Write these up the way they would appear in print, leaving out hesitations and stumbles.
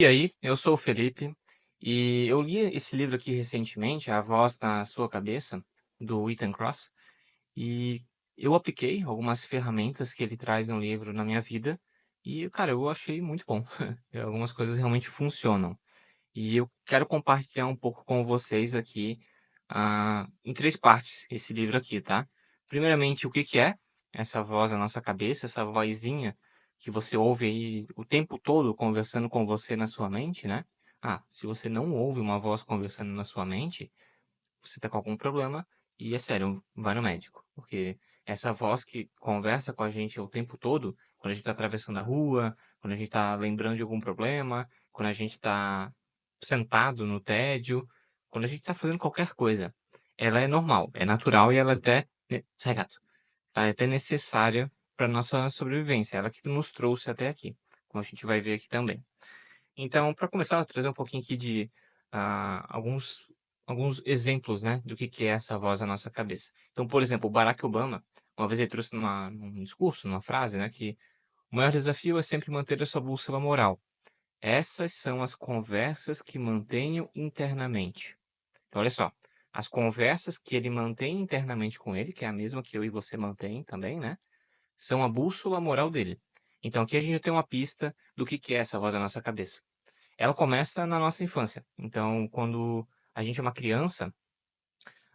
E aí, eu sou o Felipe e eu li esse livro aqui recentemente, A Voz na Sua Cabeça, do Ethan Kross, e eu apliquei algumas ferramentas que ele traz no livro na minha vida e, cara, eu achei muito bom. Algumas coisas realmente funcionam. E eu quero compartilhar um pouco com vocês aqui, em 3 partes, esse livro aqui, tá. Primeiramente, o que que é essa voz na nossa cabeça, essa vozinha que você ouve aí o tempo todo conversando com você na sua mente, né. Se você não ouve uma voz conversando na sua mente, você tá com algum problema e é sério, vai no médico, porque essa voz que conversa com a gente o tempo todo, quando a gente tá atravessando a rua, quando a gente tá lembrando de algum problema, quando a gente tá sentado no tédio, quando a gente tá fazendo qualquer coisa, ela é normal, é natural e ela até sai gato, ela é até necessária para nossa sobrevivência, ela que nos trouxe até aqui, como a gente vai ver aqui também. Então, para começar, eu vou trazer um pouquinho aqui de alguns exemplos, né, do que é essa voz na nossa cabeça. Então, por exemplo, o Barack Obama, uma vez ele trouxe num discurso, numa frase, né, que o maior desafio é sempre manter a sua bússola moral. Essas são as conversas que mantenho internamente. Então, olha só, as conversas que ele mantém internamente com ele, que é a mesma que eu e você mantém também, né, são a bússola moral dele. Então, aqui a gente tem uma pista do que é essa voz da nossa cabeça. Ela começa na nossa infância. Então, quando a gente é uma criança,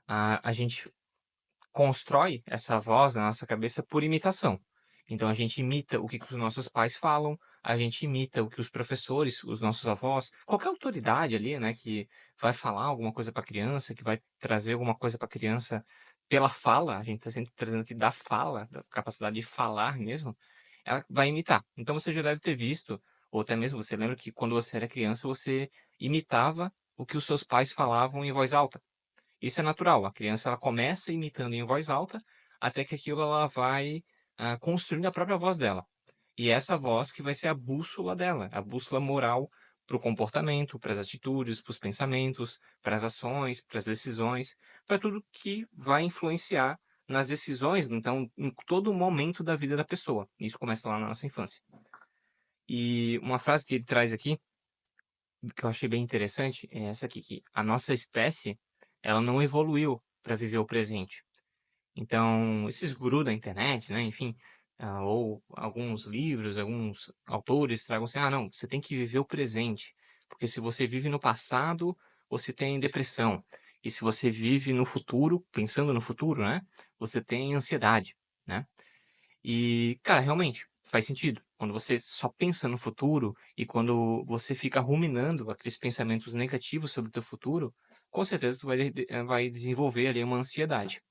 a gente constrói essa voz na nossa cabeça por imitação. Então, a gente imita o que os nossos pais falam, a gente imita o que os professores, os nossos avós, qualquer autoridade ali, né, que vai falar alguma coisa para a criança, que vai trazer alguma coisa para a criança pela fala, a gente está sempre trazendo aqui da fala, da capacidade de falar mesmo, ela vai imitar. Então, você já deve ter visto, ou até mesmo você lembra que quando você era criança, você imitava o que os seus pais falavam em voz alta. Isso é natural, a criança ela começa imitando em voz alta, até que aquilo ela vai, construindo a própria voz dela. E essa voz que vai ser a bússola dela, a bússola moral para o comportamento, para as atitudes, para os pensamentos, para as ações, para as decisões, para tudo que vai influenciar nas decisões, então, em todo momento da vida da pessoa. Isso começa lá na nossa infância. E uma frase que ele traz aqui, que eu achei bem interessante, é essa aqui, que a nossa espécie, ela não evoluiu para viver o presente. Então, esses gurus da internet, né, enfim, ou alguns livros, alguns autores tragam assim: "Ah, não, você tem que viver o presente, porque se você vive no passado, você tem depressão. E se você vive no futuro, pensando no futuro, né, você tem ansiedade", né. E, cara, realmente, faz sentido. Quando você só pensa no futuro e quando você fica ruminando aqueles pensamentos negativos sobre o teu futuro, com certeza tu vai desenvolver ali uma ansiedade.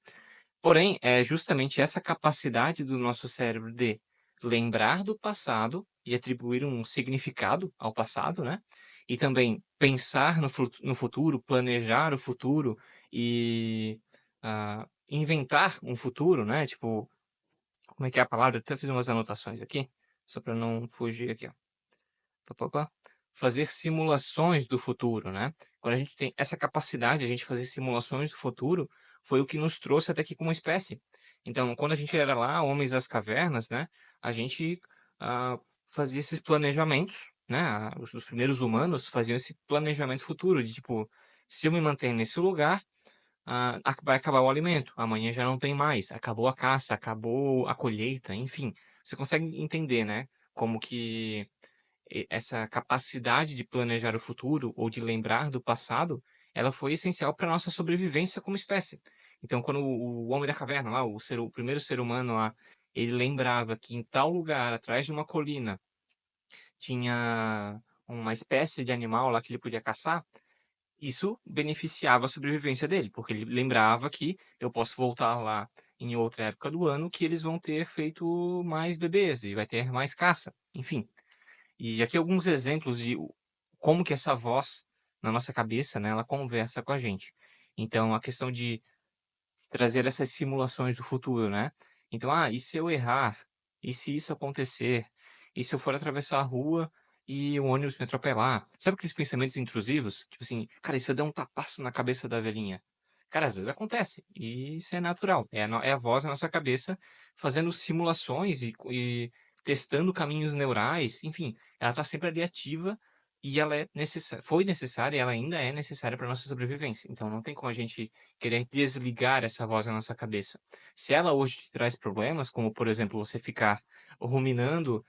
Porém, é justamente essa capacidade do nosso cérebro de lembrar do passado e atribuir um significado ao passado, né, e também pensar no futuro, planejar o futuro e, inventar um futuro, né, tipo, como é que é a palavra? Eu até fiz umas anotações aqui, só para não fugir aqui, ó. Pá-pá-pá. Fazer simulações do futuro, né. Quando a gente tem essa capacidade de a gente fazer simulações do futuro, foi o que nos trouxe até aqui como espécie. Então, quando a gente era lá, homens das cavernas, né, a gente, fazia esses planejamentos, né, os primeiros humanos faziam esse planejamento futuro de tipo: "Se eu me manter nesse lugar, vai acabar o alimento, amanhã já não tem mais, acabou a caça, acabou a colheita", enfim. Você consegue entender, né, como que essa capacidade de planejar o futuro ou de lembrar do passado, ela foi essencial para nossa sobrevivência como espécie. Então, quando o homem da caverna lá, o primeiro ser humano lá, ele lembrava que em tal lugar, atrás de uma colina, tinha uma espécie de animal lá que ele podia caçar, isso beneficiava a sobrevivência dele, porque ele lembrava que eu posso voltar lá em outra época do ano que eles vão ter feito mais bebês e vai ter mais caça, enfim. E aqui alguns exemplos de como que essa voz na nossa cabeça, né, ela conversa com a gente. Então, a questão de trazer essas simulações do futuro, né. Então: e se eu errar? E se isso acontecer? E se eu for atravessar a rua e o ônibus me atropelar? Sabe aqueles pensamentos intrusivos? Tipo assim: "Cara, e se eu der um tapaço na cabeça da velhinha?". Cara, às vezes acontece, e isso é natural, é a voz na nossa cabeça fazendo simulações e testando caminhos neurais, enfim, ela está sempre ali ativa e ela é foi necessária e ela ainda é necessária para nossa sobrevivência. Então não tem como a gente querer desligar essa voz na nossa cabeça. Se ela hoje te traz problemas, como por exemplo, você ficar ruminando,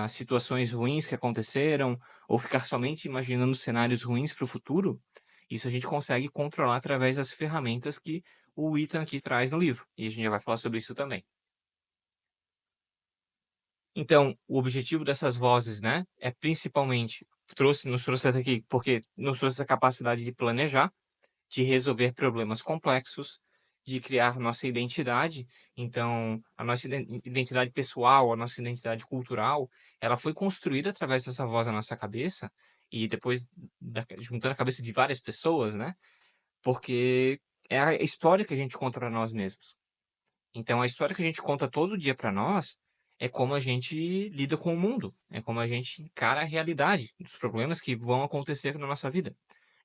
situações ruins que aconteceram, ou ficar somente imaginando cenários ruins para o futuro, isso a gente consegue controlar através das ferramentas que o Ethan aqui traz no livro, e a gente já vai falar sobre isso também. Então, o objetivo dessas vozes, né, é principalmente nos trouxe até aqui, porque nos trouxe essa capacidade de planejar, de resolver problemas complexos, de criar nossa identidade. Então, a nossa identidade pessoal, a nossa identidade cultural, ela foi construída através dessa voz na nossa cabeça e depois juntando a cabeça de várias pessoas, né, porque é a história que a gente conta para nós mesmos. Então a história que a gente conta todo dia para nós, é como a gente lida com o mundo, é como a gente encara a realidade dos problemas que vão acontecer na nossa vida.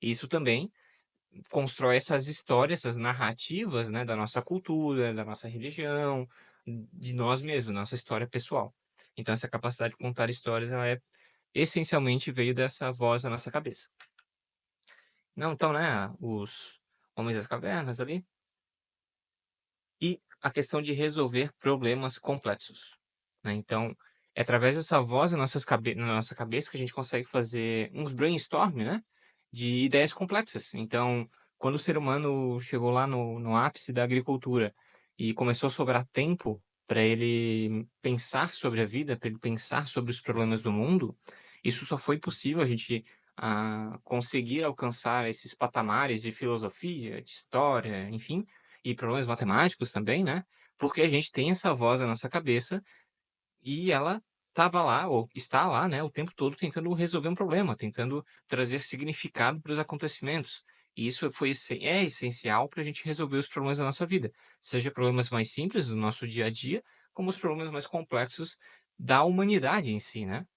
E isso também constrói essas histórias, essas narrativas, né, da nossa cultura, da nossa religião, de nós mesmos, nossa história pessoal. Então essa capacidade de contar histórias, ela é essencialmente veio dessa voz na nossa cabeça. Não, então, né, os Homens das Cavernas ali, e a questão de resolver problemas complexos, né. Então, é através dessa voz na nossa cabeça que a gente consegue fazer uns brainstorm, né, de ideias complexas. Então, quando o ser humano chegou lá no ápice da agricultura e começou a sobrar tempo para ele pensar sobre a vida, para ele pensar sobre os problemas do mundo, isso só foi possível a gente, conseguir alcançar esses patamares de filosofia, de história, enfim, e problemas matemáticos também, né, porque a gente tem essa voz na nossa cabeça e ela estava lá ou está lá, né, o tempo todo tentando resolver um problema, tentando trazer significado para os acontecimentos. E isso é essencial para a gente resolver os problemas da nossa vida, seja problemas mais simples do nosso dia a dia, como os problemas mais complexos da humanidade em si, né.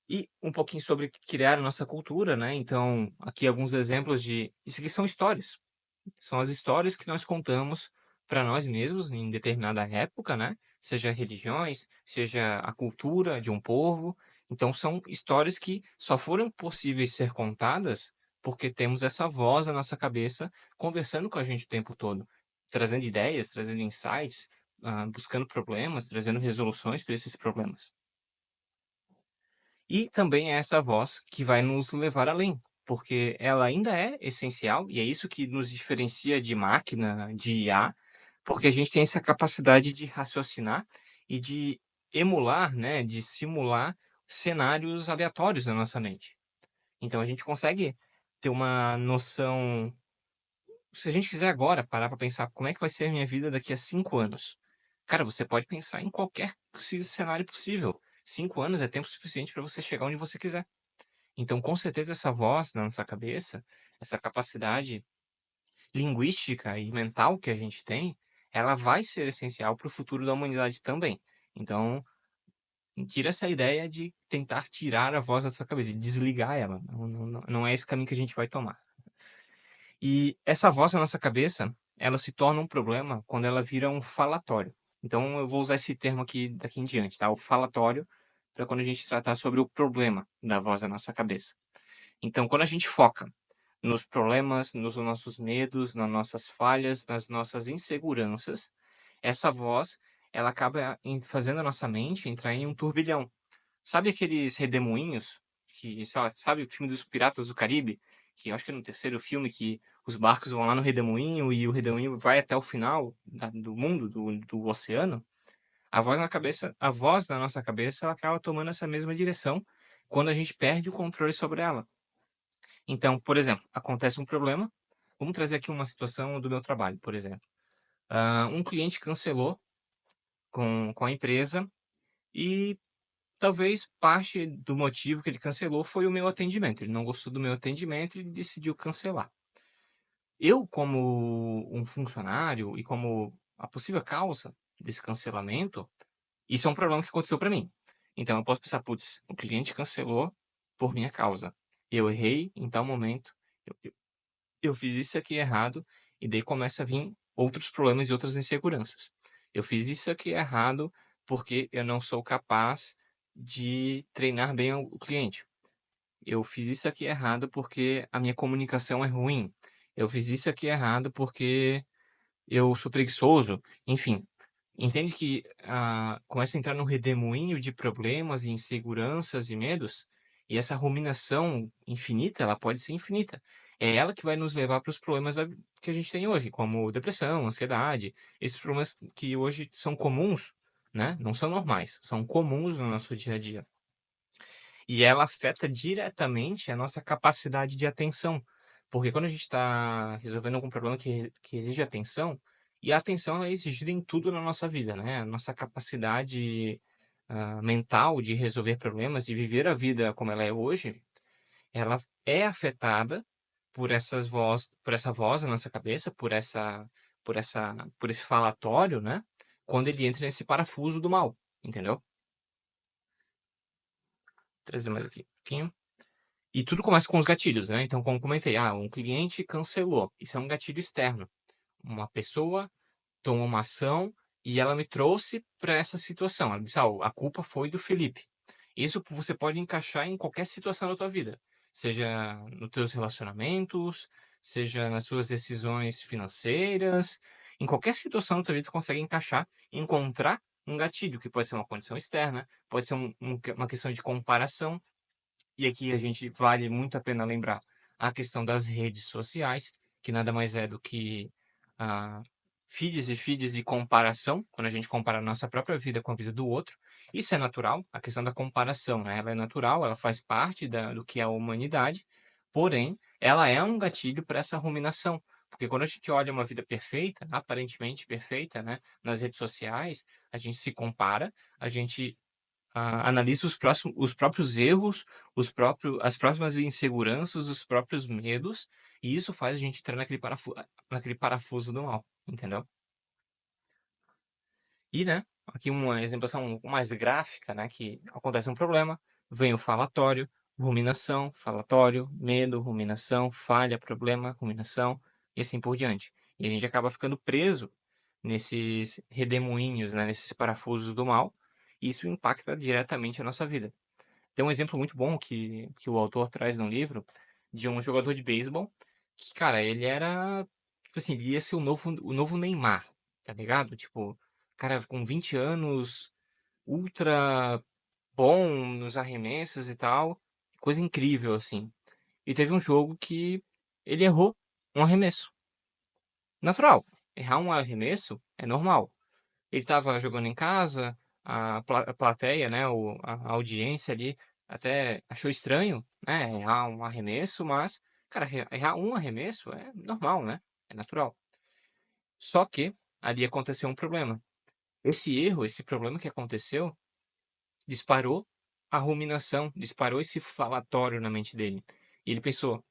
E um pouquinho sobre criar a nossa cultura, né, então aqui alguns exemplos de isso aqui são histórias. São as histórias que nós contamos para nós mesmos em determinada época, né, seja religiões, seja a cultura de um povo. Então são histórias que só foram possíveis ser contadas, porque temos essa voz na nossa cabeça conversando com a gente o tempo todo, trazendo ideias, trazendo insights, buscando problemas, trazendo resoluções para esses problemas. E também é essa voz que vai nos levar além, porque ela ainda é essencial, e é isso que nos diferencia de máquina, de IA, porque a gente tem essa capacidade de raciocinar e de emular, né, de simular cenários aleatórios na nossa mente. Então a gente consegue ter uma noção, se a gente quiser agora parar para pensar como é que vai ser a minha vida daqui a 5 anos. Cara, você pode pensar em qualquer cenário possível. 5 anos é tempo suficiente para você chegar onde você quiser. Então, com certeza, essa voz na nossa cabeça, essa capacidade linguística e mental que a gente tem, ela vai ser essencial para o futuro da humanidade também. Então, tira essa ideia de tentar tirar a voz da sua cabeça, de desligar ela. Não é esse caminho que a gente vai tomar. E essa voz na nossa cabeça, ela se torna um problema quando ela vira um falatório. Então, eu vou usar esse termo aqui daqui em diante, tá? O falatório, para quando a gente tratar sobre o problema da voz da nossa cabeça. Então, quando a gente foca nos problemas, nos nossos medos, nas nossas falhas, nas nossas inseguranças, essa voz, ela acaba fazendo a nossa mente entrar em um turbilhão. Sabe aqueles redemoinhos que, sei lá, sabe o filme dos Piratas do Caribe? Que eu acho que é no terceiro filme que os barcos vão lá no redemoinho e o redemoinho vai até o final do mundo, do oceano. A voz na nossa cabeça, ela acaba tomando essa mesma direção quando a gente perde o controle sobre ela. Então, por exemplo, acontece um problema. Vamos trazer aqui uma situação do meu trabalho, por exemplo. Um cliente cancelou com a empresa e talvez parte do motivo que ele cancelou foi o meu atendimento. Ele não gostou do meu atendimento e decidiu cancelar. Eu, como um funcionário e como a possível causa desse cancelamento, isso é um problema que aconteceu para mim. Então eu posso pensar, putz, o cliente cancelou por minha causa. Eu errei em tal momento. Eu fiz isso aqui errado, e daí começa a vir outros problemas e outras inseguranças. Eu fiz isso aqui errado, porque eu não sou capaz de treinar bem o cliente. eu fiz isso aqui errado porque a minha comunicação é ruim. Eu fiz isso aqui errado porque eu sou preguiçoso. Enfim, entende que, começa a entrar num redemoinho de problemas e inseguranças e medos, e essa ruminação infinita, ela pode ser infinita. É ela que vai nos levar para os problemas que a gente tem hoje, como depressão, ansiedade, esses problemas que hoje são comuns, né, não são normais, são comuns no nosso dia a dia. E ela afeta diretamente a nossa capacidade de atenção, porque quando a gente está resolvendo algum problema que exige atenção, e a atenção ela é exigida em tudo na nossa vida, né, a nossa capacidade, mental de resolver problemas e viver a vida como ela é hoje, ela é afetada por essa voz na nossa cabeça, por esse falatório, né, quando ele entra nesse parafuso do mal, entendeu? Vou trazer mais aqui um pouquinho. E tudo começa com os gatilhos, né, então como comentei, um cliente cancelou, isso é um gatilho externo. Uma pessoa tomou uma ação e ela me trouxe para essa situação, ela disse: a culpa foi do Felipe". Isso você pode encaixar em qualquer situação da tua vida, seja nos teus relacionamentos, seja nas suas decisões financeiras, em qualquer situação da tua vida tu consegue encaixar e encontrar um gatilho, que pode ser uma condição externa, pode ser uma questão de comparação. E aqui a gente vale muito a pena lembrar a questão das redes sociais, que nada mais é do que ah, feeds e feeds de comparação, quando a gente compara a nossa própria vida com a vida do outro. Isso é natural, a questão da comparação, né? Ela é natural, ela faz parte do que é a humanidade, porém, ela é um gatilho para essa ruminação. Porque quando a gente olha uma vida perfeita, aparentemente perfeita, né, nas redes sociais, a gente se compara, a gente analisa os próprios erros, as próprias inseguranças, os próprios medos, e isso faz a gente entrar naquele parafuso do mal, entendeu? E, né, aqui uma exemplificação um pouco mais gráfica, né, que acontece um problema, vem o falatório, ruminação, falatório, medo, ruminação, falha, problema, ruminação, e assim por diante. E a gente acaba ficando preso nesses redemoinhos, né, nesses parafusos do mal, e isso impacta diretamente a nossa vida. Tem um exemplo muito bom que o autor traz no livro, de um jogador de beisebol, que, cara, ele era, tipo assim, ele ia ser o novo Neymar, tá ligado? Tipo, cara com 20 anos, ultra bom nos arremessos e tal, coisa incrível, assim. E teve um jogo que ele errou um arremesso. Natural, errar um arremesso é normal. Ele estava jogando em casa, a plateia, né, a audiência ali até achou estranho, né, errar um arremesso, mas, cara, errar um arremesso é normal, né, é natural. Só que ali aconteceu um problema. Esse erro, esse problema que aconteceu, disparou a ruminação, disparou esse falatório na mente dele. E ele pensou,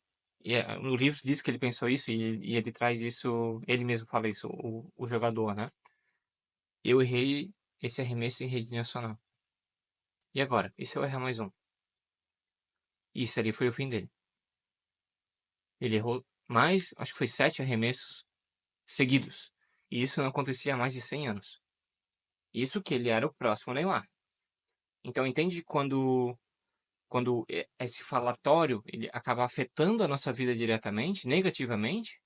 no livro diz que ele pensou isso e ele traz isso, ele mesmo fala isso, o jogador, né? Eu errei esse arremesso em rede nacional. E agora? E se eu errar mais um? Isso ali foi o fim dele. Ele errou mais, acho que foi 7 arremessos seguidos. E isso não acontecia há mais de 100 anos. Isso que ele era o próximo Neymar. Então entende quando esse falatório ele acaba afetando a nossa vida diretamente, negativamente?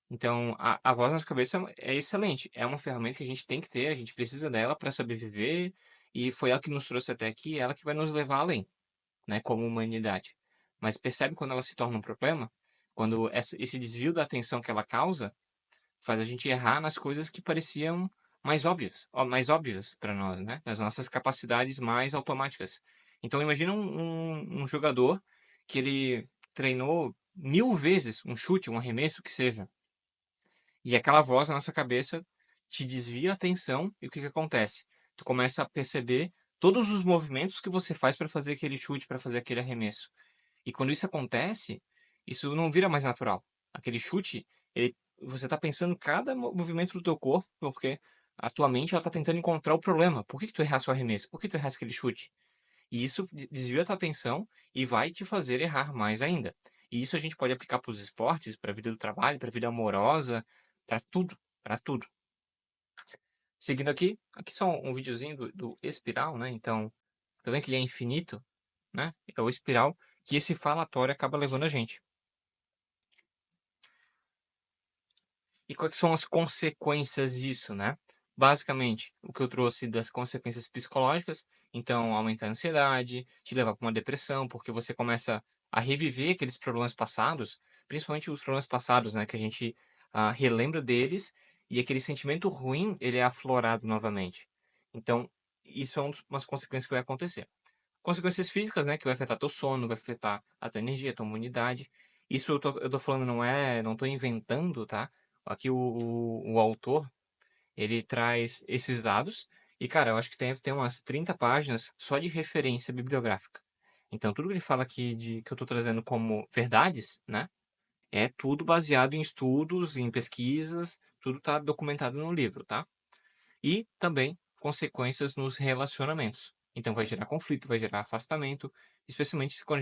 Então a voz na nossa cabeça é excelente. É uma ferramenta que a gente tem que ter, a gente precisa dela para saber viver. E foi ela que nos trouxe até aqui, ela que vai nos levar além, né, como humanidade. Mas percebe quando ela se torna um problema? Quando esse desvio da atenção que ela causa faz a gente errar nas coisas que pareciam mais óbvias para nós, né? Nas nossas capacidades mais automáticas. Então imagina um jogador que ele treinou 1000 vezes um chute, um arremesso que seja, e aquela voz na nossa cabeça te desvia a atenção e o que que acontece? Tu começa a perceber todos os movimentos que você faz para fazer aquele chute, para fazer aquele arremesso. E quando isso acontece, isso não vira mais natural. Aquele chute, você está pensando em cada movimento do teu corpo, porque a tua mente ela está tentando encontrar o problema. Por que que tu errasse o arremesso? Por que tu errasse aquele chute? E isso desvia a tua atenção e vai te fazer errar mais ainda. E isso a gente pode aplicar para os esportes, para a vida do trabalho, para a vida amorosa, para tudo, para tudo. Seguindo aqui só um videozinho do espiral, né? Então, tá vendo que ele é infinito, né? É o espiral que esse falatório acaba levando a gente. E quais que são as consequências disso, né? Basicamente, o que eu trouxe das consequências psicológicas, então aumenta a ansiedade, te leva para uma depressão, porque você começa a reviver aqueles problemas passados, principalmente os problemas passados, né, que a gente relembra deles e aquele sentimento ruim, ele é aflorado novamente. Então, isso é umas consequências que vai acontecer. Consequências físicas, né, que vai afetar teu sono, vai afetar a tua energia, a tua imunidade. Isso eu tô falando, não tô inventando, tá? Aqui o autor, ele traz esses dados e, cara, eu acho que tem umas 30 páginas só de referência bibliográfica. Então, tudo que ele fala aqui que eu tô trazendo como verdades, né, é tudo baseado em estudos, em pesquisas, tudo tá documentado no livro, tá? E também consequências nos relacionamentos. Então vai gerar conflito, vai gerar afastamento, especialmente quando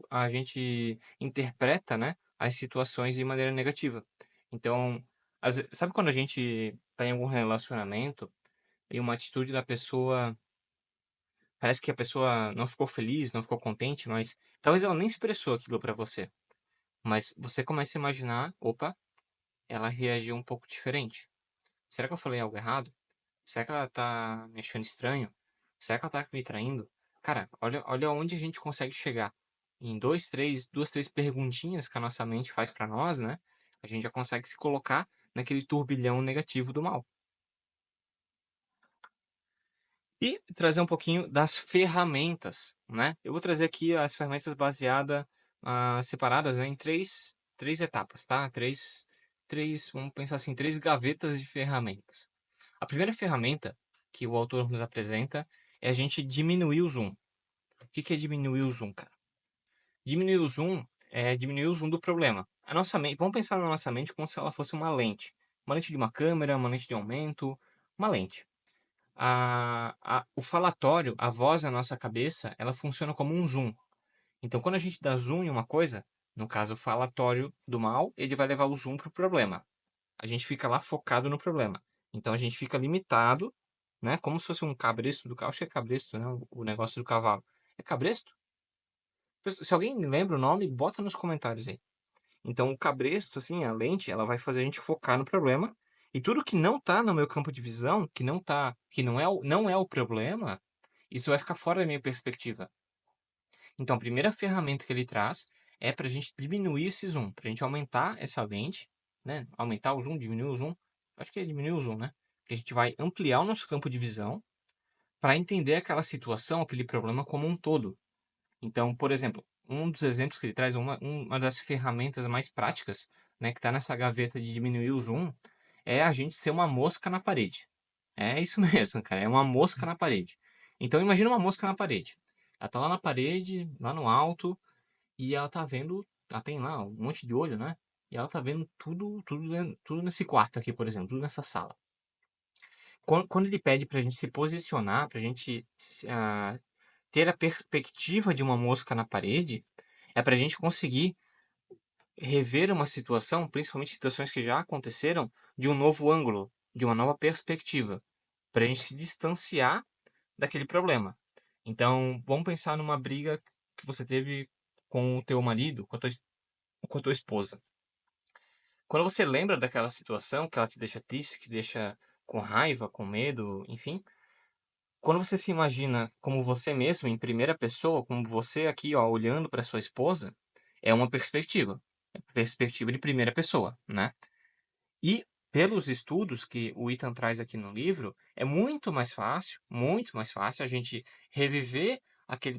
a gente interpreta, né, as situações de maneira negativa. Então, sabe quando a gente está em algum relacionamento e uma atitude da pessoa, parece que a pessoa não ficou feliz, não ficou contente, mas talvez ela nem expressou aquilo para você, mas você começa a imaginar, opa, ela reagiu um pouco diferente. Será que eu falei algo errado? Será que ela tá me achando estranho? Será que ela tá me traindo? Cara, olha onde a gente consegue chegar. Em duas, três perguntinhas que a nossa mente faz pra nós, né? A gente já consegue se colocar naquele turbilhão negativo do mal. E trazer um pouquinho das ferramentas, né? Eu vou trazer aqui as ferramentas baseadas, separadas, né, em três etapas, tá? Vamos pensar assim, três gavetas de ferramentas. A primeira ferramenta que o autor nos apresenta é a gente diminuir o zoom. O que que é diminuir o zoom, cara? Diminuir o zoom é diminuir o zoom do problema. A nossa mente, vamos pensar na nossa mente como se ela fosse uma lente. Uma lente de uma câmera, uma lente de aumento, uma lente. O falatório, a voz na nossa cabeça, ela funciona como um zoom. Então, quando a gente dá zoom em uma coisa, no caso o falatório do mal, ele vai levar o zoom para o problema. A gente fica lá focado no problema. Então, a gente fica limitado, né? Como se fosse um cabresto do cavalo. Acho que é cabresto, né? O negócio do cavalo. É cabresto? Se alguém lembra o nome, bota nos comentários aí. Então, o cabresto, assim, a lente, ela vai fazer a gente focar no problema. E tudo que não tá no meu campo de visão, que não é o problema, isso vai ficar fora da minha perspectiva. Então, a primeira ferramenta que ele traz é para a gente diminuir esse zoom, para a gente aumentar essa lente, né? Aumentar o zoom, diminuir o zoom. Acho que é diminuir o zoom, né? Que a gente vai ampliar o nosso campo de visão para entender aquela situação, aquele problema como um todo. Então, por exemplo, um dos exemplos que ele traz, uma das ferramentas mais práticas, né, que está nessa gaveta de diminuir o zoom, é a gente ser uma mosca na parede. É isso mesmo, cara, é uma mosca na parede. Então, imagina uma mosca na parede. Ela tá lá na parede, lá no alto, e ela tá vendo, ela tem lá um monte de olho, né? E ela tá vendo tudo nesse quarto aqui, por exemplo, tudo nessa sala. Quando ele pede pra gente se posicionar, pra gente ter a perspectiva de uma mosca na parede, é para a gente conseguir rever uma situação, principalmente situações que já aconteceram, de um novo ângulo, de uma nova perspectiva, para a gente se distanciar daquele problema. Então, vamos pensar numa briga que você teve com o teu marido, com a tua esposa. Quando você lembra daquela situação que ela te deixa triste, que deixa com raiva, com medo, enfim, quando você se imagina como você mesmo, em primeira pessoa, como você aqui, ó, olhando para sua esposa, é uma perspectiva. É perspectiva de primeira pessoa, né? E pelos estudos que o Ethan traz aqui no livro, é muito mais fácil a gente reviver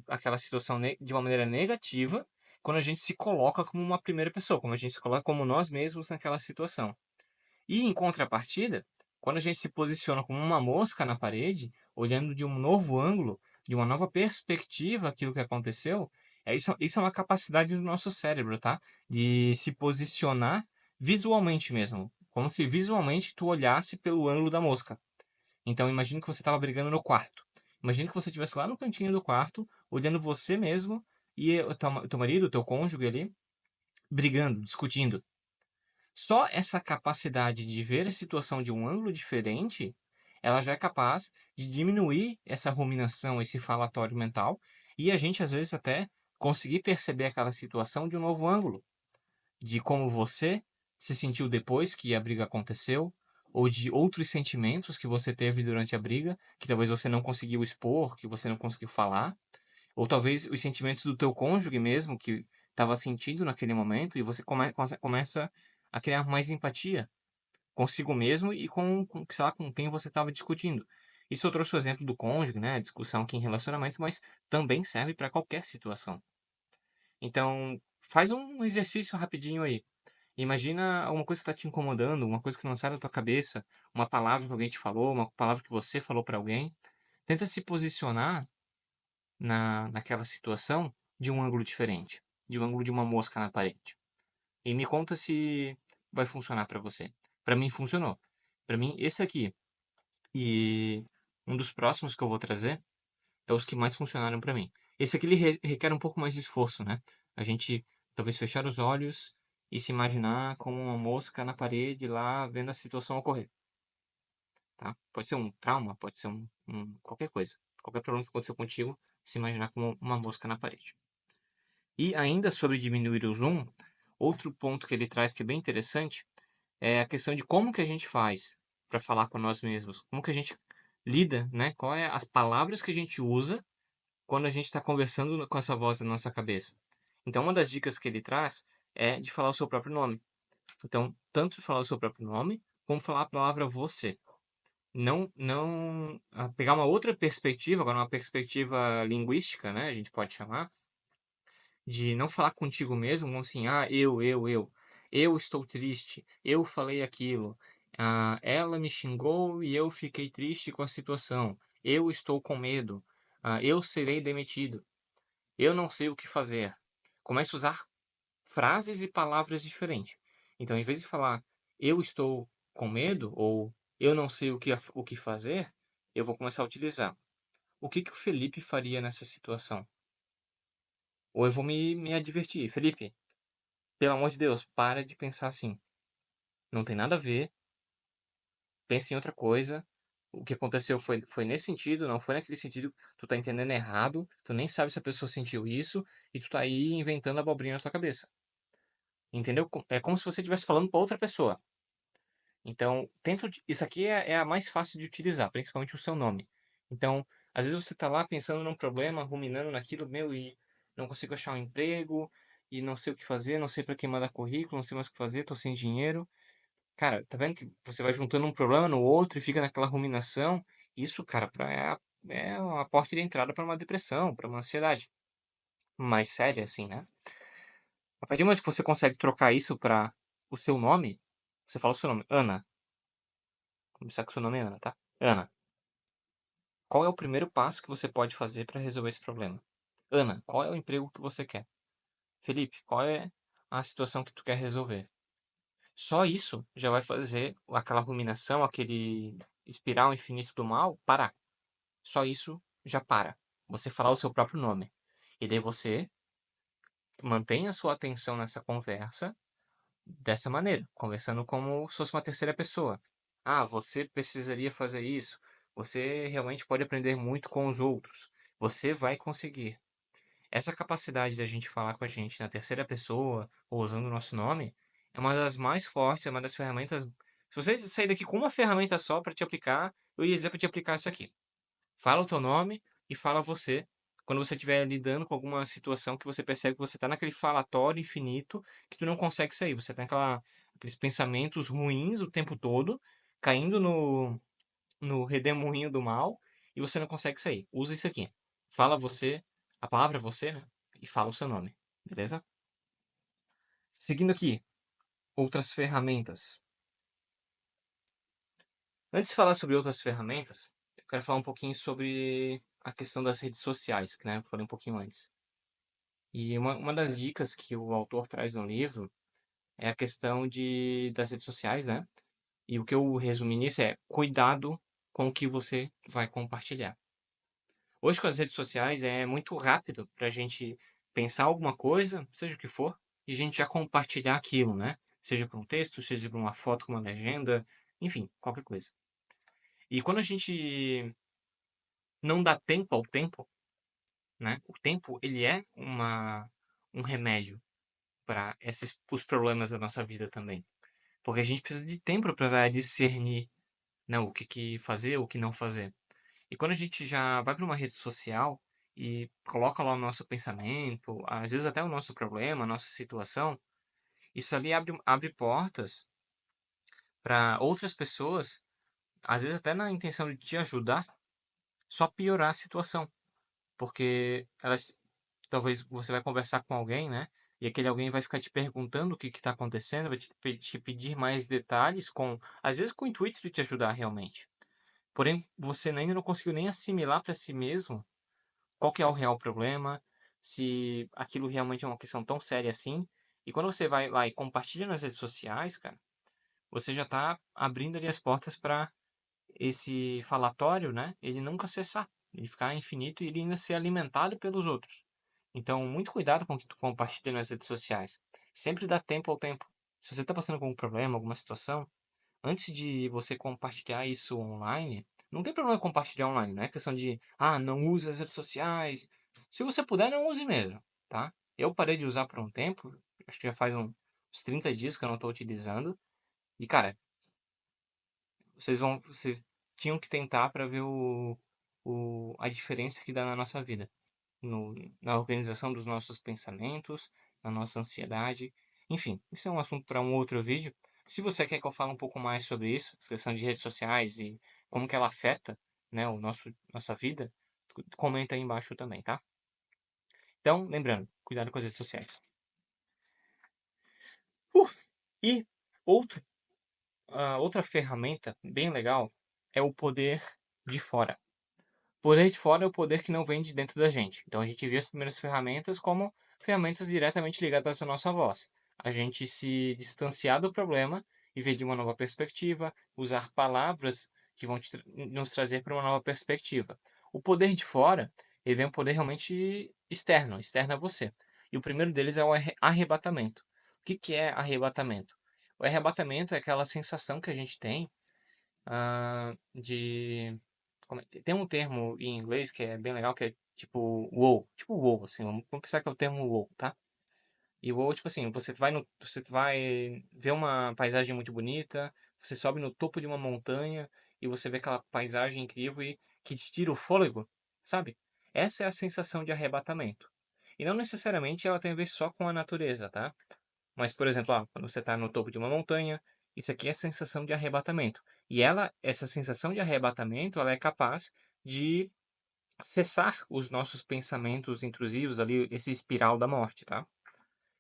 aquela situação de uma maneira negativa quando a gente se coloca como uma primeira pessoa, quando a gente se coloca como nós mesmos naquela situação. E em contrapartida, quando a gente se posiciona como uma mosca na parede, olhando de um novo ângulo, de uma nova perspectiva aquilo que aconteceu, isso é uma capacidade do nosso cérebro, tá? De se posicionar visualmente mesmo, como se visualmente tu olhasse pelo ângulo da mosca. Então imagine que você estava brigando no quarto. Imagine que você estivesse lá no cantinho do quarto, olhando você mesmo e o teu marido, o teu cônjuge ali, brigando, discutindo. Só essa capacidade de ver a situação de um ângulo diferente, ela já é capaz de diminuir essa ruminação, esse falatório mental, e a gente às vezes até conseguir perceber aquela situação de um novo ângulo, de como você se sentiu depois que a briga aconteceu, ou de outros sentimentos que você teve durante a briga, que talvez você não conseguiu expor, que você não conseguiu falar, ou talvez os sentimentos do teu cônjuge mesmo, que estava sentindo naquele momento, e você começa a criar mais empatia consigo mesmo e com, sei lá, com quem você estava discutindo. Isso eu trouxe o exemplo do cônjuge, né, a discussão aqui em relacionamento, mas também serve para qualquer situação. Então, faz um exercício rapidinho aí. Imagina alguma coisa que está te incomodando, uma coisa que não sai da tua cabeça, uma palavra que alguém te falou, uma palavra que você falou para alguém. Tenta se posicionar naquela situação de um ângulo diferente, de um ângulo de uma mosca na parede. E me conta se vai funcionar para você. Para mim funcionou. Para mim esse aqui e um dos próximos que eu vou trazer é os que mais funcionaram para mim. Esse aqui ele requer um pouco mais de esforço, né? A gente talvez fechar os olhos e se imaginar como uma mosca na parede lá vendo a situação ocorrer, tá? Pode ser um trauma, pode ser qualquer coisa. Qualquer problema que aconteceu contigo, se imaginar como uma mosca na parede. E ainda sobre diminuir o zoom, outro ponto que ele traz que é bem interessante é a questão de como que a gente faz para falar com nós mesmos, como que a gente lida, né? Qual é as palavras que a gente usa quando a gente está conversando com essa voz na nossa cabeça. Então, uma das dicas que ele traz é de falar o seu próprio nome. Então, tanto falar o seu próprio nome, como falar a palavra você. Não pegar uma outra perspectiva, agora uma perspectiva linguística, né? A gente pode chamar, de não falar contigo mesmo, como assim, eu estou triste, eu falei aquilo, ela me xingou e eu fiquei triste com a situação, eu estou com medo, eu serei demitido, eu não sei o que fazer. Comece a usar frases e palavras diferentes. Então, em vez de falar eu estou com medo ou eu não sei o que fazer, eu vou começar a utilizar o que que o Felipe faria nessa situação. Ou eu vou me advertir. Felipe, pelo amor de Deus, para de pensar assim. Não tem nada a ver. Pensa em outra coisa. O que aconteceu foi nesse sentido, não foi naquele sentido. Tu tá entendendo errado. Tu nem sabe se a pessoa sentiu isso. E tu tá aí inventando abobrinha na tua cabeça. Entendeu? É como se você estivesse falando para outra pessoa. Então, isso aqui é a mais fácil de utilizar, principalmente o seu nome. Então, às vezes você tá lá pensando num problema, ruminando naquilo, meu, e não consigo achar um emprego, e não sei o que fazer, não sei para quem mandar currículo, não sei mais o que fazer, tô sem dinheiro. Cara, tá vendo que você vai juntando um problema no outro e fica naquela ruminação? Isso, cara, é uma porta de entrada para uma depressão, para uma ansiedade mais séria, assim, né? A partir do momento que você consegue trocar isso para o seu nome, você fala o seu nome, Ana. Começar com o seu nome é Ana, tá? Ana, qual é o primeiro passo que você pode fazer para resolver esse problema? Ana, qual é o emprego que você quer? Felipe, qual é a situação que tu quer resolver? Só isso já vai fazer aquela ruminação, aquele espiral infinito do mal parar. Só isso já para. Você falar o seu próprio nome. E daí você mantém a sua atenção nessa conversa dessa maneira, conversando como se fosse uma terceira pessoa. Ah, você precisaria fazer isso. Você realmente pode aprender muito com os outros. Você vai conseguir. Essa capacidade da gente falar com a gente na terceira pessoa, ou usando o nosso nome, é uma das mais fortes, é uma das ferramentas. Se você sair daqui com uma ferramenta só para te aplicar, eu ia dizer para te aplicar essa aqui. Fala o teu nome e fala você quando você estiver lidando com alguma situação que você percebe que você está naquele falatório infinito que tu não consegue sair. Você tem aqueles pensamentos ruins o tempo todo, caindo no redemoinho do mal e você não consegue sair. Usa isso aqui. Fala você, a palavra você, né? E fala o seu nome. Beleza? Seguindo aqui, outras ferramentas. Antes de falar sobre outras ferramentas, eu quero falar um pouquinho sobre a questão das redes sociais, que né, eu falei um pouquinho antes. E uma das dicas que o autor traz no livro é a questão das redes sociais, né? E o que eu resumi nisso é cuidado com o que você vai compartilhar. Hoje, com as redes sociais, é muito rápido para a gente pensar alguma coisa, seja o que for, e a gente já compartilhar aquilo, né? Seja por um texto, seja por uma foto com uma legenda, enfim, qualquer coisa. E quando a gente não dá tempo ao tempo, né? O tempo, ele é um remédio para esses os problemas da nossa vida também. Porque a gente precisa de tempo para discernir, né, o que fazer, o que não fazer. E quando a gente já vai para uma rede social e coloca lá o nosso pensamento, às vezes até o nosso problema, a nossa situação, isso ali abre portas para outras pessoas, às vezes até na intenção de te ajudar, só piorar a situação. Porque elas, talvez você vai conversar com alguém, né? E aquele alguém vai ficar te perguntando o que está acontecendo, vai te pedir mais detalhes, às vezes com o intuito de te ajudar realmente. Porém, você ainda não conseguiu nem assimilar para si mesmo qual que é o real problema, se aquilo realmente é uma questão tão séria assim. E quando você vai lá e compartilha nas redes sociais, cara, você já está abrindo ali as portas para esse falatório, né? Ele nunca cessar, ele ficar infinito e ele ainda ser alimentado pelos outros. Então, muito cuidado com o que tu compartilha nas redes sociais. Sempre dá tempo ao tempo. Se você está passando com um problema, alguma situação, antes de você compartilhar isso online, não tem problema compartilhar online, não é questão de, não use as redes sociais. Se você puder, não use mesmo, tá? Eu parei de usar por um tempo, acho que já faz uns 30 dias que eu não estou utilizando. E, cara, vocês tinham que tentar para ver a diferença que dá na nossa vida, na organização dos nossos pensamentos, na nossa ansiedade. Enfim, isso é um assunto para um outro vídeo. Se você quer que eu fale um pouco mais sobre isso, a questão de redes sociais e como que ela afeta, né, nossa vida, comenta aí embaixo também, tá? Então, lembrando, cuidado com as redes sociais. Uh, e outro, outra ferramenta bem legal é o poder de fora. Poder de fora é o poder que não vem de dentro da gente. Então a gente vê as primeiras ferramentas como ferramentas diretamente ligadas à nossa voz. A gente se distanciar do problema e ver de uma nova perspectiva, usar palavras que vão nos trazer para uma nova perspectiva. O poder de fora, ele é um poder realmente externo, externo a você. E o primeiro deles é o arrebatamento. O que é arrebatamento? O arrebatamento é aquela sensação que a gente tem de tem um termo em inglês que é bem legal, que é tipo wow, assim, vamos pensar que é o termo wow, tá? E wow, tipo assim, você vai ver uma paisagem muito bonita, você sobe no topo de uma montanha e você vê aquela paisagem incrível e que te tira o fôlego, sabe? Essa é a sensação de arrebatamento. E não necessariamente ela tem a ver só com a natureza, tá? Mas, por exemplo, quando você está no topo de uma montanha, isso aqui é sensação de arrebatamento. E essa sensação de arrebatamento, ela é capaz de cessar os nossos pensamentos intrusivos ali, esse espiral da morte, tá?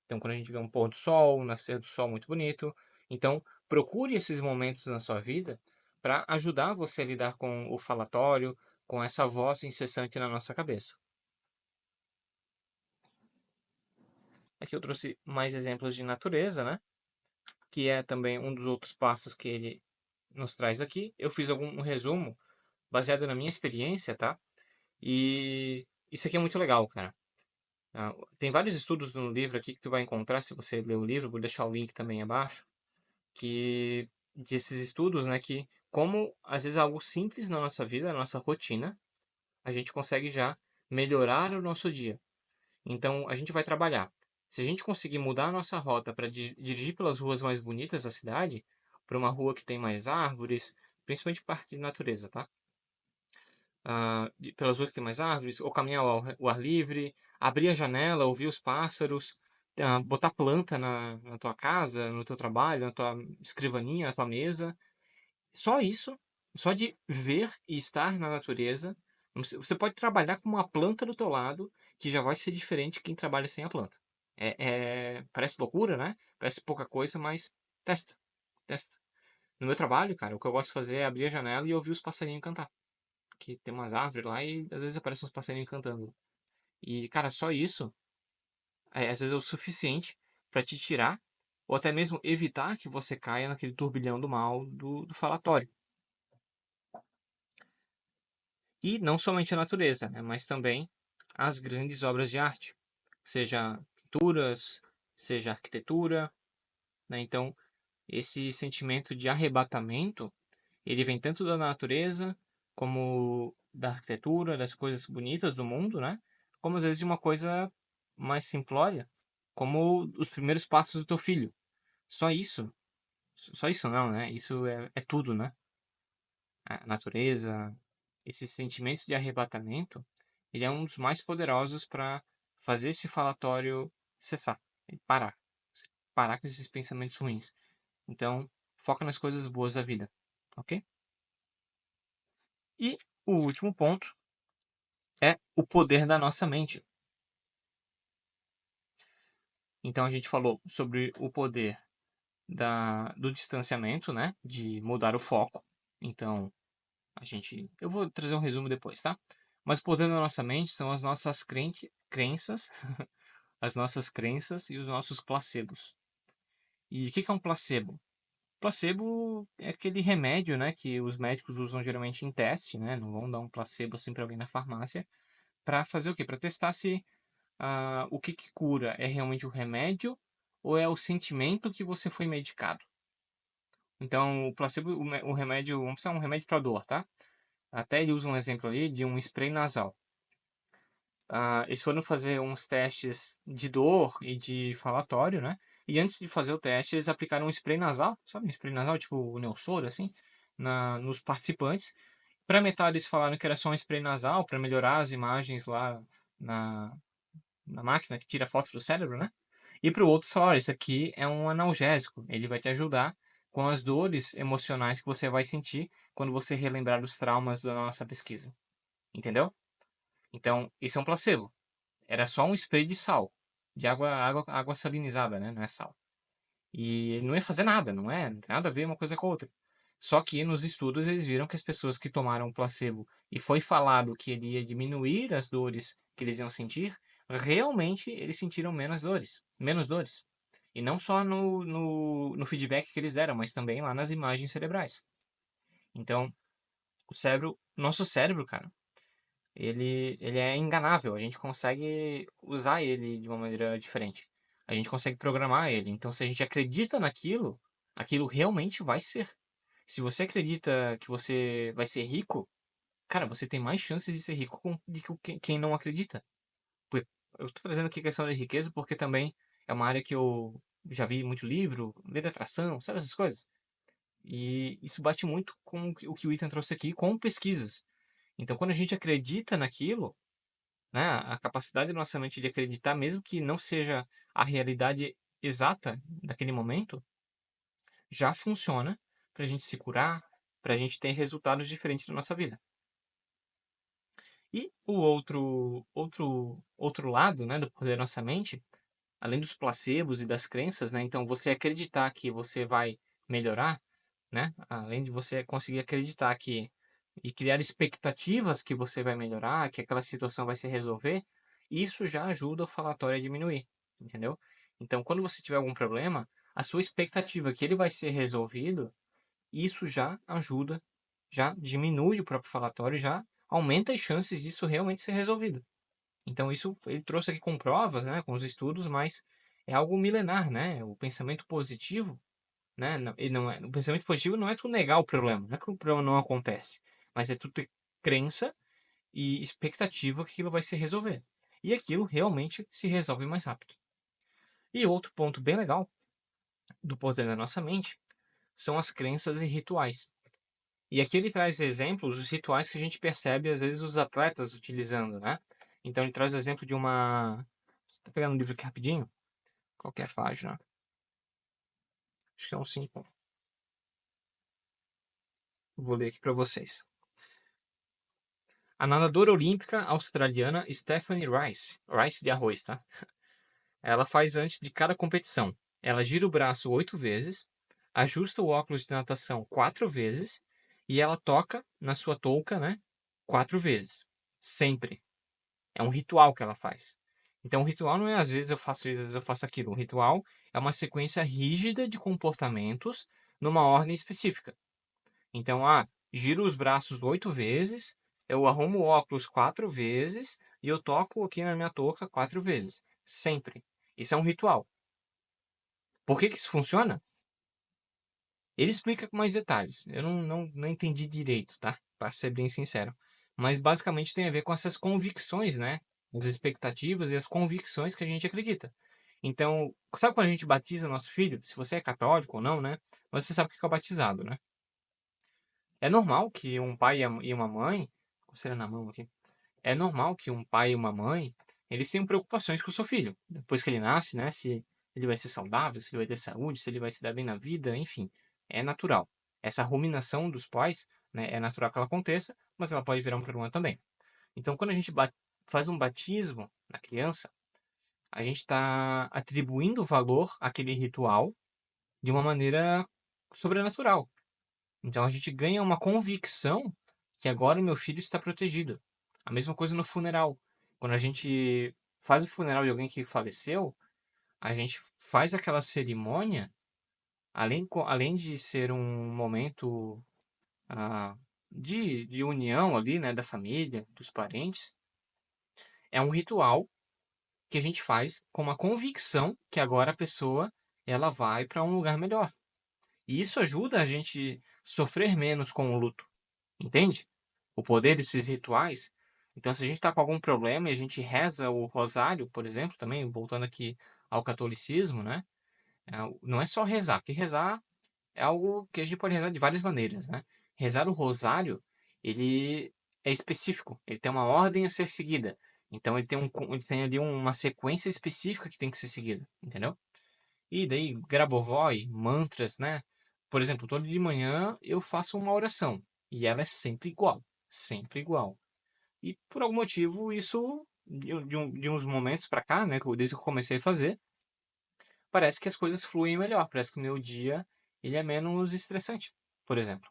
Então, quando a gente vê um pôr do sol, um nascer do sol muito bonito, então procure esses momentos na sua vida para ajudar você a lidar com o falatório, com essa voz incessante na nossa cabeça. Aqui eu trouxe mais exemplos de natureza, né? Que é também um dos outros passos que ele nos traz aqui. Eu fiz um resumo baseado na minha experiência, tá? E isso aqui é muito legal, cara. Tem vários estudos no livro aqui que tu vai encontrar se você ler o livro, vou deixar o link também abaixo, que desses estudos, né, que como às vezes algo simples na nossa vida, na nossa rotina, a gente consegue já melhorar o nosso dia. Então, a gente vai trabalhar. Se a gente conseguir mudar a nossa rota para dirigir pelas ruas mais bonitas da cidade, para uma rua que tem mais árvores, principalmente parte de natureza, tá? Pelas ruas que tem mais árvores, ou caminhar ao ar livre, abrir a janela, ouvir os pássaros, botar planta na tua casa, no teu trabalho, na tua escrivaninha, na tua mesa. Só isso, só de ver e estar na natureza, você pode trabalhar com uma planta do teu lado, que já vai ser diferente de quem trabalha sem a planta. Parece loucura, né? Parece pouca coisa, mas testa, testa. No meu trabalho, cara, o que eu gosto de fazer é abrir a janela e ouvir os passarinhos cantar. Que tem umas árvores lá e às vezes aparecem uns passarinhos cantando. E, cara, só isso, às vezes é o suficiente para te tirar, ou até mesmo evitar que você caia naquele turbilhão do mal do falatório. E não somente a natureza, né, mas também as grandes obras de arte, seja pinturas, seja arquitetura, né? Então, esse sentimento de arrebatamento, ele vem tanto da natureza como da arquitetura, das coisas bonitas do mundo, né? como às vezes de uma coisa mais simplória, como os primeiros passos do teu filho. Só isso. Só isso não, né? Isso é tudo, né? A natureza, esse sentimento de arrebatamento, ele é um dos mais poderosos para fazer esse falatório cessar, e parar. Você parar com esses pensamentos ruins. Então, foca nas coisas boas da vida, ok? E o último ponto é o poder da nossa mente. Então, a gente falou sobre o poder do distanciamento, né? De mudar o foco. Então, eu vou trazer um resumo depois, tá? Mas o poder da nossa mente são as nossas crenças, as nossas crenças e os nossos placebos. E o que é um placebo? Placebo é aquele remédio, né, que os médicos usam geralmente em teste, né? Não vão dar um placebo assim para alguém na farmácia, para fazer o quê? Para testar se o que cura é realmente o remédio ou é o sentimento que você foi medicado. Então, o placebo, o remédio, vamos precisar um remédio para dor, tá? Até ele usa um exemplo ali de um spray nasal. Eles foram fazer uns testes de dor e de falatório, né? E antes de fazer o teste, eles aplicaram um spray nasal, sabe? Um spray nasal, tipo o Neosoro, assim, nos participantes. Para metade, eles falaram que era só um spray nasal para melhorar as imagens lá na, na máquina que tira foto do cérebro, né? E para o outro, falaram: isso aqui é um analgésico, ele vai te ajudar com as dores emocionais que você vai sentir quando você relembrar os traumas da nossa pesquisa. Entendeu? Então, isso é um placebo. Era só um spray de sal, de água salinizada, né? Não é sal. E ele não ia fazer nada, não tem nada a ver uma coisa com a outra. Só que nos estudos eles viram que as pessoas que tomaram placebo e foi falado que ele ia diminuir as dores que eles iam sentir, realmente eles sentiram menos dores, menos dores. E não só no feedback que eles deram, mas também lá nas imagens cerebrais. Então, nosso cérebro, cara, ele é enganável. A gente consegue usar ele de uma maneira diferente. A gente consegue programar ele. Então, se a gente acredita naquilo, aquilo realmente vai ser. Se você acredita que você vai ser rico, cara, você tem mais chances de ser rico do que quem não acredita. Eu tô trazendo aqui a questão da riqueza porque também é uma área que eu já vi muito livro, lei da atração, sabe essas coisas? E isso bate muito com o que o Ethan trouxe aqui, com pesquisas. Então, quando a gente acredita naquilo, né, a capacidade da nossa mente de acreditar, mesmo que não seja a realidade exata daquele momento, já funciona para a gente se curar, para a gente ter resultados diferentes na nossa vida. E o outro lado, né, do poder da nossa mente, além dos placebos e das crenças, né, então você acreditar que você vai melhorar, né, além de você conseguir acreditar que e criar expectativas que você vai melhorar, que aquela situação vai se resolver, isso já ajuda o falatório a diminuir, entendeu? Então, quando você tiver algum problema, a sua expectativa que ele vai ser resolvido, isso já ajuda, já diminui o próprio falatório, já aumenta as chances disso realmente ser resolvido. Então, isso ele trouxe aqui com provas, né, com os estudos, mas é algo milenar, né? O pensamento positivo, né? O pensamento positivo não é tu negar o problema, não é que o problema não acontece, mas é tu ter crença e expectativa que aquilo vai se resolver. E aquilo realmente se resolve mais rápido. E outro ponto bem legal do poder da nossa mente são as crenças e rituais. E aqui ele traz exemplos, os rituais que a gente percebe às vezes os atletas utilizando, né? Então ele traz o exemplo de uma. Tá pegando um livro aqui rapidinho? Qualquer página. Acho que é um 5. Vou ler aqui para vocês. A nadadora olímpica australiana Stephanie Rice, Rice de arroz, tá? Ela faz antes de cada competição. Ela gira o braço 8 vezes, ajusta o óculos de natação 4 vezes e ela toca na sua touca, né? 4 vezes. Sempre. É um ritual que ela faz. Então, o ritual não é às vezes eu faço isso, às vezes eu faço aquilo. O ritual é uma sequência rígida de comportamentos numa ordem específica. Então, giro os braços 8 vezes, eu arrumo o óculos 4 vezes e eu toco aqui na minha touca 4 vezes. Sempre. Isso é um ritual. Por que isso funciona? Ele explica com mais detalhes. Eu não entendi direito, tá? Para ser bem sincero. Mas basicamente tem a ver com essas convicções, né? as expectativas e as convicções que a gente acredita. Então, sabe quando a gente batiza nosso filho? Se você é católico ou não, né? Mas você sabe o que é o batizado, né? É normal que um pai e uma mãe, coceira na mão aqui, é normal que um pai e uma mãe, eles tenham preocupações com o seu filho. Depois que ele nasce, né? Se ele vai ser saudável, se ele vai ter saúde, se ele vai se dar bem na vida, enfim. É natural. Essa ruminação dos pais, né? É natural que ela aconteça, mas ela pode virar um problema também. Então, quando a gente faz um batismo na criança, a gente está atribuindo valor àquele ritual de uma maneira sobrenatural. Então a gente ganha uma convicção que agora o meu filho está protegido. A mesma coisa no funeral. Quando a gente faz o funeral de alguém que faleceu, a gente faz aquela cerimônia, além de ser um momento ah, de união ali, né, da família, dos parentes, é um ritual que a gente faz com uma convicção que agora a pessoa ela vai para um lugar melhor. E isso ajuda a gente sofrer menos com o luto, entende? O poder desses rituais. Então, se a gente está com algum problema e a gente reza o rosário, por exemplo, também, voltando aqui ao catolicismo, né? Não é só rezar, que rezar é algo que a gente pode rezar de várias maneiras, né? Rezar o rosário, ele é específico, ele tem uma ordem a ser seguida. Então, ele tem ali uma sequência específica que tem que ser seguida, entendeu? E daí, Grabovoi, mantras, né? Por exemplo, todo de manhã eu faço uma oração e ela é sempre igual, sempre igual. E por algum motivo isso de uns momentos para cá, né, desde que eu comecei a fazer, parece que as coisas fluem melhor, parece que o meu dia ele é menos estressante, por exemplo.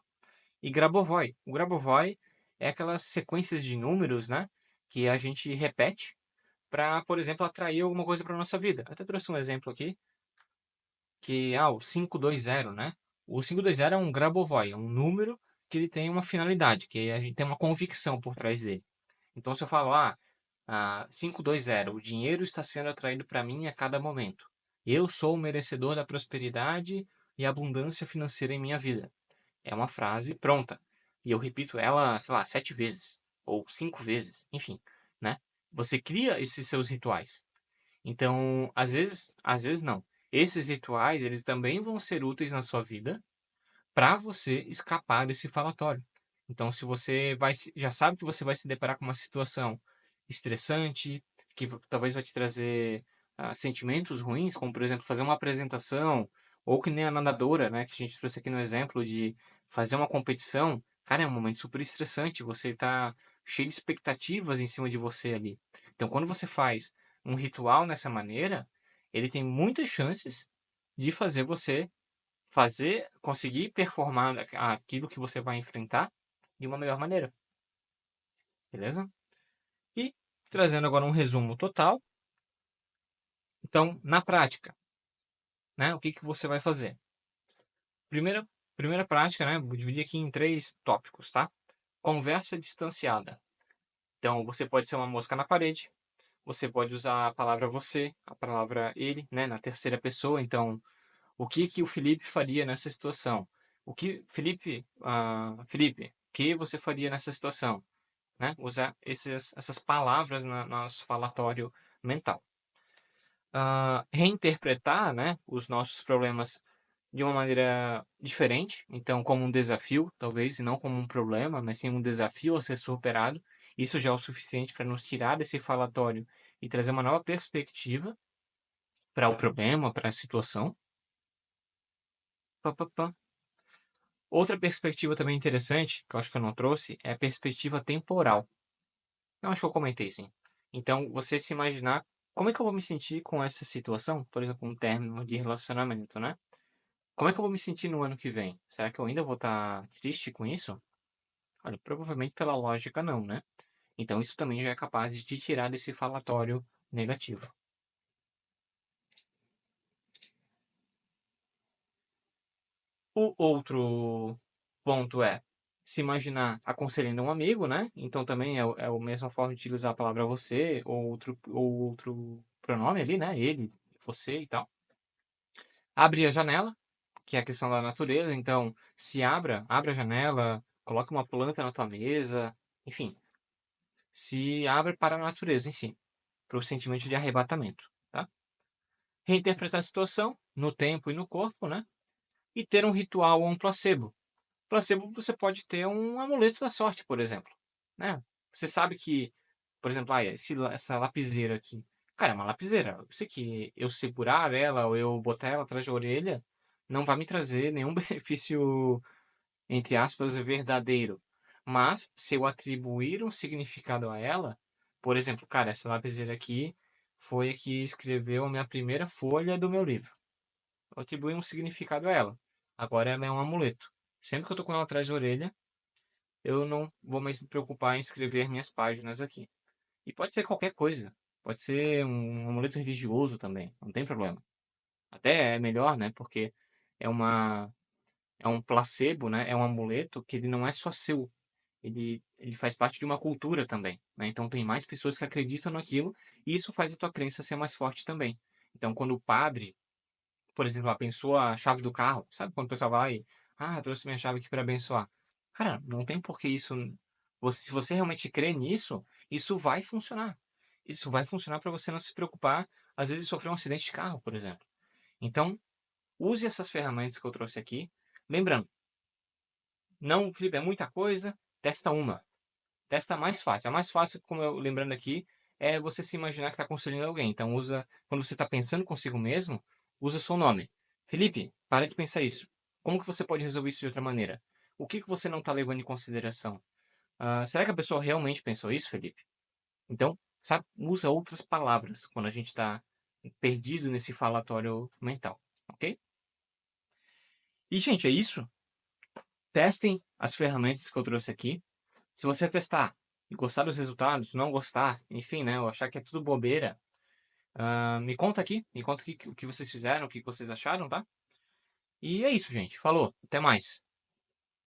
E Grabovoi, o Grabovoi é aquelas sequências de números, né, que a gente repete para, por exemplo, atrair alguma coisa para nossa vida. Eu até trouxe um exemplo aqui que o 520, né? O 520 é um Grabovoi, é um número que ele tem uma finalidade, que a gente tem uma convicção por trás dele. Então, se eu falo, 520, o dinheiro está sendo atraído para mim a cada momento. Eu sou o merecedor da prosperidade e abundância financeira em minha vida. É uma frase pronta. E eu repito ela, sei lá, 7 vezes, ou 5 vezes, enfim, né? Você cria esses seus rituais. Então, às vezes não. Esses rituais, eles também vão ser úteis na sua vida para você escapar desse falatório. Então, se você já sabe que você vai se deparar com uma situação estressante, que talvez vai te trazer sentimentos ruins, como por exemplo fazer uma apresentação, ou que nem a nadadora, né, que a gente trouxe aqui no exemplo de fazer uma competição, cara, é um momento super estressante, você está cheio de expectativas em cima de você ali. Então, quando você faz um ritual nessa maneira, ele tem muitas chances de fazer você conseguir performar aquilo que você vai enfrentar de uma melhor maneira, beleza? E trazendo agora um resumo total, então, na prática, né, o que que você vai fazer? Primeira, primeira prática, né, vou dividir aqui em 3 tópicos, tá? Conversa distanciada. Então, você pode ser uma mosca na parede, você pode usar a palavra você, a palavra ele, né, na terceira pessoa. Então, o que que o Felipe faria nessa situação? Felipe, o que você faria nessa situação? Né? Usar essas palavras no nosso falatório mental. Reinterpretar, né, os nossos problemas de uma maneira diferente, então como um desafio, talvez, e não como um problema, mas sim um desafio a ser superado. Isso já é o suficiente para nos tirar desse falatório e trazer uma nova perspectiva para o problema, para a situação. Pá, pá, pá. Outra perspectiva também interessante, que eu acho que eu não trouxe, é a perspectiva temporal. Eu acho que eu comentei sim. Então, você se imaginar como é que eu vou me sentir com essa situação, por exemplo, um término de relacionamento, né? Como é que eu vou me sentir no ano que vem? Será que eu ainda vou estar triste com isso? Olha, provavelmente pela lógica não, né? Então, isso também já é capaz de te tirar desse falatório negativo. O outro ponto é se imaginar aconselhando um amigo, né? Então também é a mesma forma de utilizar a palavra você ou outro pronome ali, né? Ele, você e tal. Abre a janela, que é a questão da natureza. Então, abre a janela, coloque uma planta na tua mesa, enfim, se abre para a natureza em si. para o sentimento de arrebatamento, tá? Reinterpretar a situação no tempo e no corpo, né? E ter um ritual ou um placebo. Placebo você pode ter um amuleto da sorte, por exemplo, né? Você sabe que, por exemplo, essa lapiseira aqui, cara, é uma lapiseira. Eu sei que eu segurar ela ou eu botar ela atrás da orelha não vai me trazer nenhum benefício, entre aspas, verdadeiro. Mas se eu atribuir um significado a ela, por exemplo, cara, essa lapiseira aqui foi a que escreveu a minha primeira folha do meu livro. Eu atribuí um significado a ela. Agora ela é um amuleto. Sempre que eu tô com ela atrás da orelha, eu não vou mais me preocupar em escrever minhas páginas aqui. E pode ser qualquer coisa. Pode ser um amuleto religioso também, não tem problema. Até é melhor, né? Porque é uma é um placebo, né? É um amuleto que ele não é só seu. Ele faz parte de uma cultura também, né? Então tem mais pessoas que acreditam naquilo e isso faz a tua crença ser mais forte também. Então quando o padre, por exemplo, abençoa a chave do carro, sabe quando o pessoal vai e, trouxe minha chave aqui para abençoar. Cara, não tem por que isso. Se você realmente crê nisso, isso vai funcionar. Isso vai funcionar para você não se preocupar, às vezes, sofrer um acidente de carro, por exemplo. Então, use essas ferramentas que eu trouxe aqui. Lembrando, não, Felipe, é muita coisa, testa uma. Testa a mais fácil. A mais fácil, como eu lembrando aqui, é você se imaginar que está aconselhando alguém. Então, quando você está pensando consigo mesmo, usa o seu nome. Felipe, para de pensar isso. Como que você pode resolver isso de outra maneira? O que que você não está levando em consideração? Será que a pessoa realmente pensou isso, Felipe? Então, sabe, usa outras palavras quando a gente está perdido nesse falatório mental, ok? E, gente, é isso. Testem as ferramentas que eu trouxe aqui. Se você testar e gostar dos resultados, não gostar, enfim, né, ou achar que é tudo bobeira, me conta aqui, me conta o que vocês fizeram, o que vocês acharam, tá? E é isso, gente. Falou, até mais.